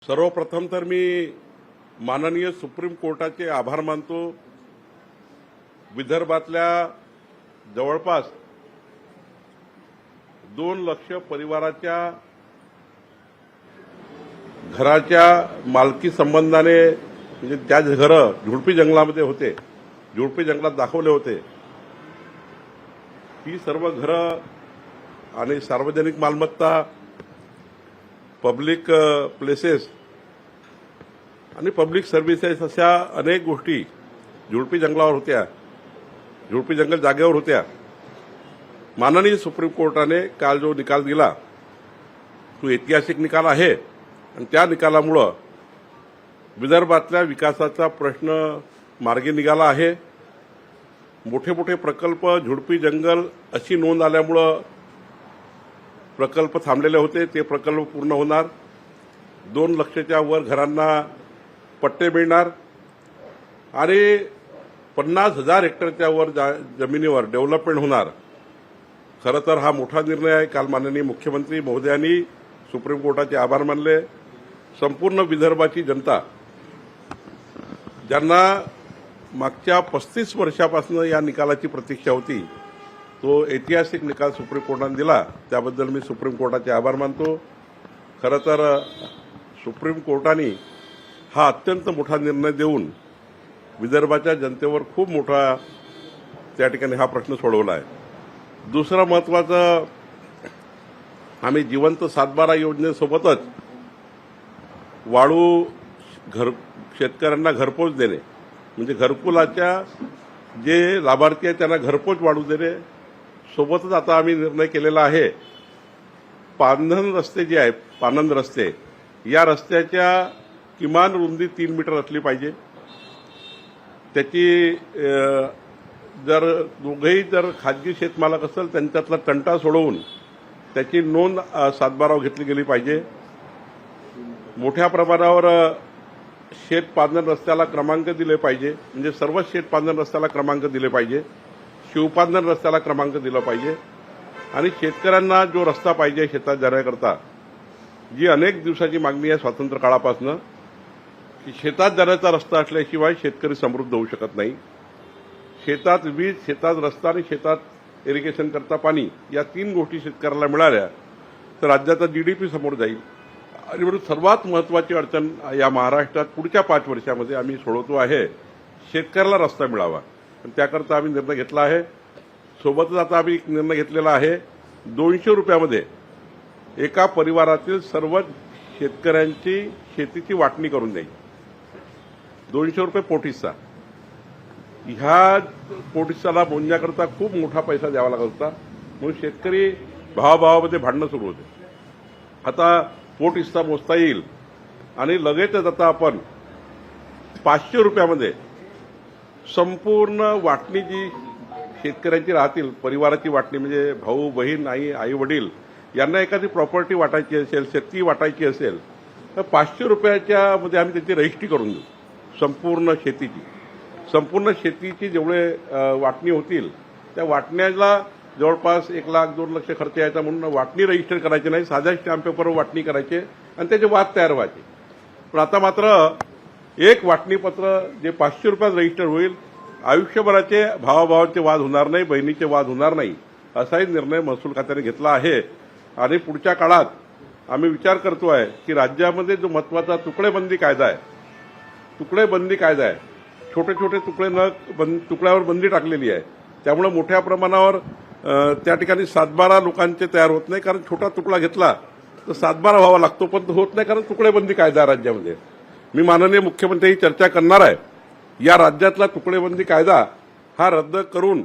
सर्वप्रथम तर मी माननीय सुप्रीम कोर्टाचे आभार मानतो। विदर्भातल्या जवळपास 2 लाख परिवाराच्या घराच्या मालकी संबंधाने म्हणजे त्या घरं झुडपी जंगलामध्ये होते, झुडपी जंगलात दाखवले होते, ही सर्व घरं आणि सार्वजनिक मालमत्ता, पब्लिक प्लेसेस आणि पब्लिक सर्व्हिसेस अशा अनेक गोष्टी झुडपी जंगलावर होत्या, झुडपी जंगल जागेवर होत्या। माननीय सुप्रीम कोर्टाने काल जो निकाल दिला तो ऐतिहासिक निकाल आहे आणि त्या निकालामुळे विदर्भातल्या विकासाचा प्रश्न मार्गी निघाला आहे। मोठे मोठे प्रकल्प झुडपी जंगल अशी नोंद आल्यामुळे प्रकल्प थांबलेले होते, ते प्रकल्प पूर्ण होणार। 2 लाखाच्या वर घरांना पट्टे मिळणार आणि 50,000 हेक्टरच्या वर जमिनीवर डेव्हलपमेंट होणार। खरं तर हा मोठा निर्णय आहे। काल माननीय मुख्यमंत्री महोदयांनी सुप्रीम कोर्टाचे आभार मानले। संपूर्ण विदर्भाची जनता ज्यांना मागच्या 35 वर्षापासून या निकालाची प्रतीक्षा होती, तो ऐतिहासिक निकाल सुप्रीम कोर्टाने दिला, त्याबद्दल मी सुप्रीम कोर्टाचे आभार मानतो। खरं तर सुप्रीम कोर्टाने हा अत्यंत मोठा निर्णय देऊन विदर्भाच्या जनतेवर खूप मोठा त्या ठिकाणी हा प्रश्न सोडवला आहे। दुसरं महत्त्वाचं, आम्ही जिवंत सातबारा योजनेसोबतच वाळू शेतकऱ्यांना घरपोच देणे म्हणजे घरकुलाच्या जे लाभार्थी आहेत त्यांना घरपोच वाळू देणे सोबतच आता आम्ही निर्णय केलेला आहे, पांधन रस्ते जे आहेत, पानंद रस्ते, या रस्त्याच्या किमान रुंदी 3 मीटर असली पाहिजे। त्याची जर दोघेही जर खाजगी शेतमालक असेल त्यांच्यातला तंटा सोडवून त्याची नोंद सातबारावर घेतली गेली पाहिजे। मोठ्या प्रमाणावर शेत पांधन रस्त्याला क्रमांक दिले पाहिजे, म्हणजे सर्व शेत पांधन रस्त्याला क्रमांक दिले पाहिजे, शिवपांधन रस्त्याला क्रमांक दिला पाहिजे आणि शेतकऱ्यांना जो रस्ता पाहिजे शेतात जाण्याकरता, जी अनेक दिवसाची मागणी आहे स्वातंत्र्य काळापासून, की शेतात जाण्याचा रस्ता असल्याशिवाय शेतकरी समृद्ध होऊ शकत नाही। शेतात वीज, शेतात रस्ता आणि शेतात इरिगेशन करता पाणी, या 3 गोष्टी शेतकऱ्याला मिळाल्या तर राज्याचा जीडीपी समोर जाईल। आणि म्हणून सर्वात महत्त्वाची अडचण या महाराष्ट्रात पुढच्या 5 वर्षामध्ये आम्ही सोडवतो आहे, शेतकऱ्याला रस्ता मिळावा, आणि त्याकरता आम्ही निर्णय घेतला आहे। सोबतच आता आम्ही एक निर्णय घेतलेला आहे, 200 रुपयामध्ये एका परिवारातील सर्व शेतकऱ्यांची शेतीची वाटणी करून द्यायची। 200 रुपये पोटहिस्सा, ह्या पोटहिस्साला मोजण्याकरता खूप मोठा पैसा द्यावा लागत होता, म्हणून शेतकरी भावाभावामध्ये भांडणं सुरू होते। आता पोटहिस्सा मोजता येईल आणि लगेचच आता आपण 500 रुपयामध्ये संपूर्ण वाटणी जी शेतकऱ्यांची राहतील, परिवाराची वाटणी म्हणजे भाऊ बहीण, आई वडील यांना एखादी प्रॉपर्टी वाटायची असेल, शेती वाटायची असेल तर 500 रुपयाच्या मध्ये आम्ही त्याची रजिस्ट्री करून देऊ। संपूर्ण शेतीची जेवढे वाटणी होतील त्या वाटण्याला जवळपास 1 लाख 2 लाख खर्च यायचा, म्हणून वाटणी रजिस्टर करायची नाही, साध्या स्टॅम्प पेपरवर वाटणी करायचे आणि त्याचे वाद तयार व्हायचे। पण आता मात्र एक वाटणीपत्र जे 500 रुपयात रजिस्टर होईल, आयुष्यभराचे भावाभावाचे वाद होणार नाही, बहिणीचे वाद होणार नाही, असाही निर्णय महसूल खात्याने घेतला आहे। आणि पुढच्या काळात आम्ही विचार करतो आहे की राज्यामध्ये जो महत्त्वाचा तुकडेबंदी कायदा आहे, छोटे छोटे तुकड्यावर बंदी टाकलेली आहे, त्यामुळे मोठ्या प्रमाणावर त्या ठिकाणी 7-12 लोकांचे तयार होत नाही, कारण छोटा तुकडा घेतला तर 7-12 व्हावा लागतो, पण तो होत नाही कारण तुकडेबंदी कायदा राज्यामध्ये। मी माननीय मुख्यमंत्री चर्चा करणार आहे, या राज्यातला तुकडेबंदी कायदा हा रद्द करून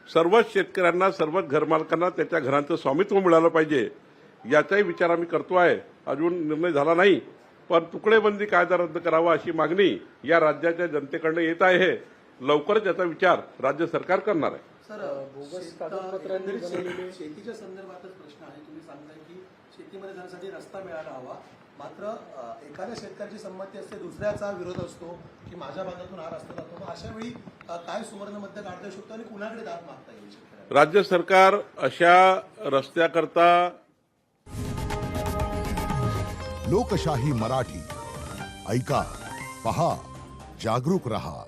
सर्वच शेतकऱ्यांना, सर्वच घरमालकांना त्याच्या घरांचं स्वामित्व मिळालं पाहिजे, याचाही विचार आम्ही करतो आहे। अजून निर्णय झाला नाही, पण तुकडेबंदी कायदा रद्द करावा अशी मागणी या राज्याच्या जनतेकडून येत आहे। लवकरच याचा विचार राज्य सरकार करणार आहे। सर, बोगस कागदपत्रांनी शेतीच्या संदर्भातच प्रश्न आहे। तुम्ही सांगताय की शेतीमध्ये जाण्यासाठी रस्ता मिळायला हवा, मात्र एखाद्या शेतकऱ्याची संमती असते, दुसऱ्याचा विरोध असतो की माझ्या भागातून हा रस्ता जातो, मग अशा वेळी काय सुवर्णमध्य काढता येऊ शकतो आणि कुणाकडे दाद मागता येईल? राज्य सरकार अशा रस्त्याकरता लोकशाही मराठी ऐका, पहा, जागरूक रहा.